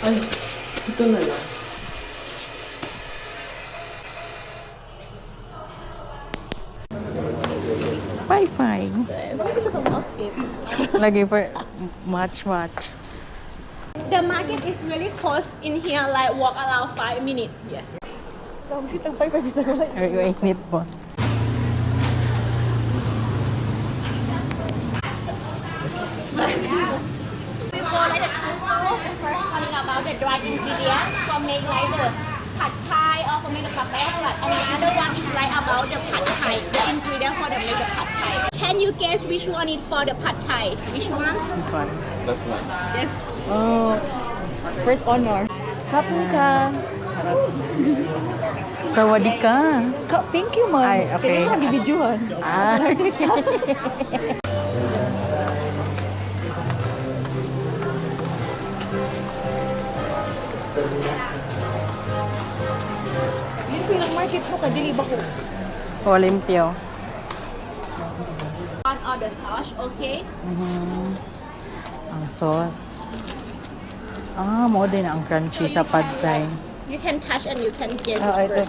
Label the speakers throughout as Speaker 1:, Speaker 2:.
Speaker 1: Ay, ito na lang.
Speaker 2: Bye-bye.
Speaker 3: Maybe just an outfit.
Speaker 2: Lagi for match.
Speaker 3: The market is really close in here, like walk around 5 minutes. Yes.
Speaker 2: Ay, init po.
Speaker 3: We go like the two stove. The first one is about the dry ingredient for make like the pad thai or for make the papaya salad. And the other one is like about the pad thai, the ingredient for the make the pad thai. Can you guess which one is for the pad thai? Which one?
Speaker 2: This one.
Speaker 1: That one.
Speaker 3: Yes.
Speaker 2: Oh, first honor.
Speaker 4: Kapun ka.
Speaker 2: Sawadika.
Speaker 4: Thank you, ma'am.
Speaker 2: Ay, okay.
Speaker 4: Kaya nga, bibidyohan.
Speaker 2: Ah.
Speaker 4: Yun po yung market mo, kadili ba ko?
Speaker 2: Olimpio.
Speaker 3: One of the sauce, okay?
Speaker 2: Ang sauce. Mo din ang crunchy sa pad thai.
Speaker 3: You can touch and you can guess.
Speaker 4: Ah, ito.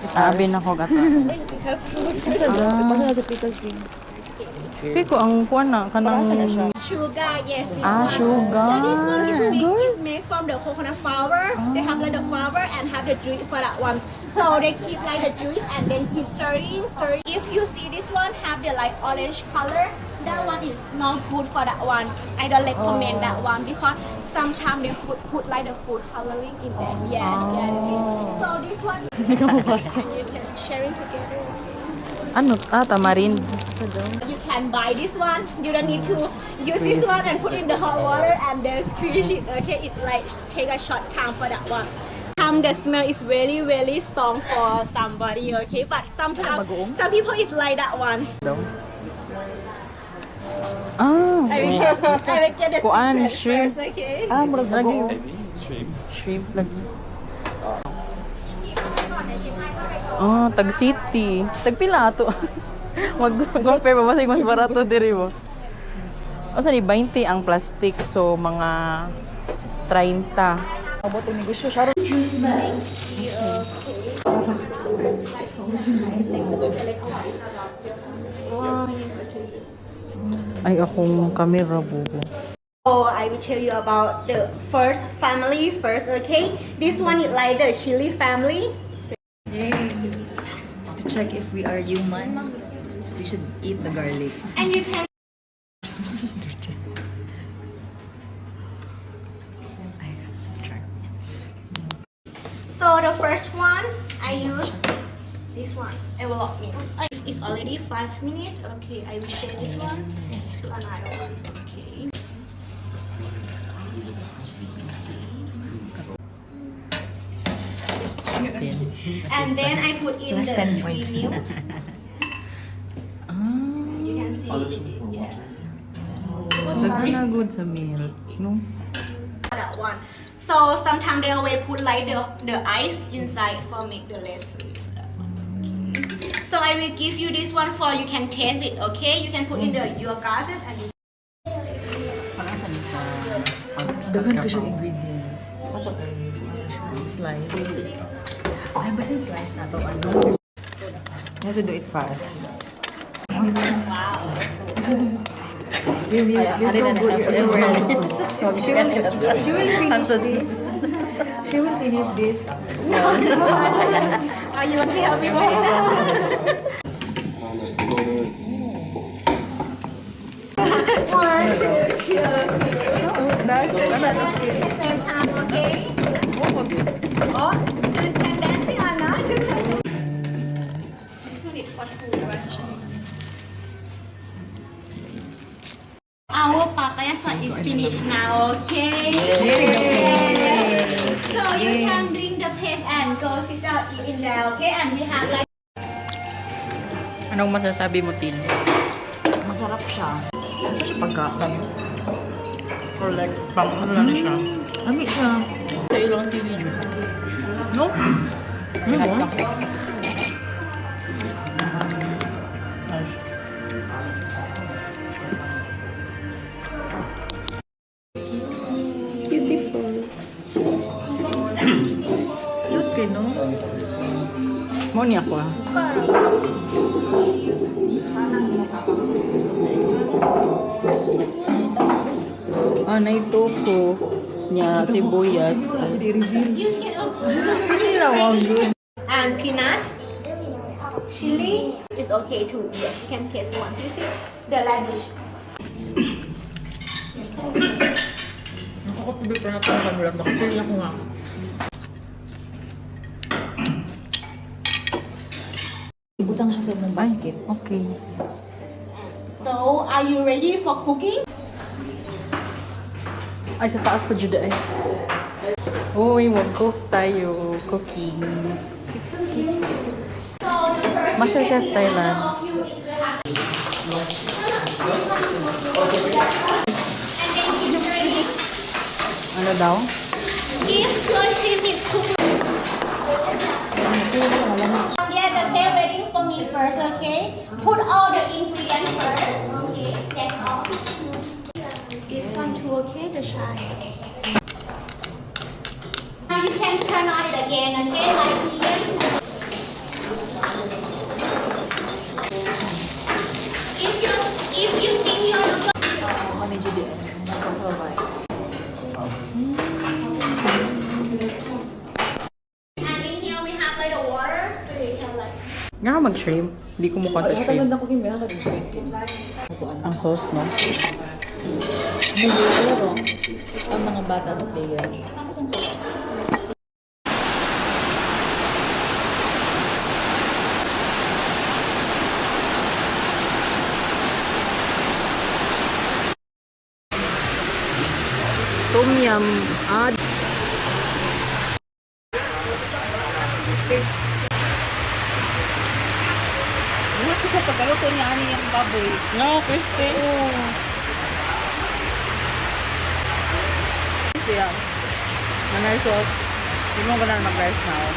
Speaker 2: Sabi na ko gata.
Speaker 4: Basta na sa pickles din.
Speaker 2: Piko ang kuan na kanang
Speaker 4: Parasa na siya.
Speaker 3: Sugar, yes. This
Speaker 2: sugar.
Speaker 3: So this one is made from the coconut flour. They have like the flour and have the juice for that one. So they keep like the juice and then keep stirring. If you see this one have the like orange color, that one is not good for that one. I don't recommend that one because sometimes they put like the food coloring in there. Yes. So this one and you can sharing together.
Speaker 2: Ano? Tamarind.
Speaker 3: You can buy this one. You don't need to use this one and put in the hot water and then squeeze it. Okay, it like take a short time for that one. The smell is really strong for somebody. Okay, but sometimes some people is like that one. I will get the
Speaker 2: Kuan,
Speaker 3: secret
Speaker 2: shrimp.
Speaker 3: first. Okay.
Speaker 4: Murag
Speaker 2: Lagi.
Speaker 4: bago.
Speaker 2: Shrimp lagi. Tag City. Tag pila ato. Mag-compare ba basig mas barato diri mo. O sa ni 20 ang plastic so mga 30.
Speaker 4: Abot ang negosyo. Sharon.
Speaker 2: Ay akong camera bubo.
Speaker 3: So I will tell you about the first family first. Okay, this one is like the chili family.
Speaker 5: To check if we are humans, we should eat the garlic.
Speaker 3: And you can So the first one I use this one envelope me. It's already 5 minutes. Okay, I will share this one to another one. Okay. And then I put in
Speaker 5: Plus
Speaker 3: the
Speaker 5: 10 points.
Speaker 3: review. You can see yes.
Speaker 2: Nagana good sa milk, no?
Speaker 3: That one. So sometimes they always put like the ice inside for make the less sweet. That one. Okay. So I will give you this one for you can taste it. Okay, you can put in your glasses and you
Speaker 5: Daghan ko siyang ingredients. Pato ay slice. Ay, basta slice na to. Ano? You have to do it fast. You're so good. She will finish this. She will finish this.
Speaker 3: Are you okay? Help me with it. One, two, same time, okay? Oh, you can dancing or not? This one is for two. Our papaya sauce is finished now, okay? So you can bring the plate and go sit down eat in there, okay? And we have like
Speaker 2: Anong masasabi mo, Tin?
Speaker 5: Masarap siya. Masarap siya pagkain.
Speaker 2: Or like, pang ano lang siya?
Speaker 5: Lami siya.
Speaker 2: Sa ilang sili yun.
Speaker 5: No?
Speaker 2: Lahat lang. Beautiful. Mo ni ako. Na tofu niya sibuyas. Hindi na wag good.
Speaker 3: And peanut, chili is okay too. Yes, you can taste one. You see the radish.
Speaker 2: Nakakapagod pa na ito ang kanulat. Nakasili ako nga.
Speaker 5: Ibutang siya sa imong basket.
Speaker 2: Okay.
Speaker 3: So, are you ready for cooking?
Speaker 2: Ay, sa taas ko juda eh. Uy, mag-cook tayo. Cooking. Master Chef Thailand. Ano daw?
Speaker 3: If your shrimp is cooked, yeah, okay, waiting for me first, okay? Put all the ingredients first, okay? That's all. This one too, okay? The chives. Now you can turn on it again, okay? Like medium. If you think you're
Speaker 5: Kami judi sa babae.
Speaker 3: and in here we have like the water, so you can like.
Speaker 2: Nga mag-shrimp. Hindi ko mukha sa shrimp.
Speaker 5: Kataganda ko kim gana ka shrimp.
Speaker 2: Ang sauce, no?
Speaker 5: Hindi pero ang mga bata sa playground.
Speaker 2: Tom yum.
Speaker 4: Buhat ko sa pagkaluto niya ani yung baboy.
Speaker 2: No, crispy. Crispy yan. Manay sauce. Hindi mo ba na mag-rice now?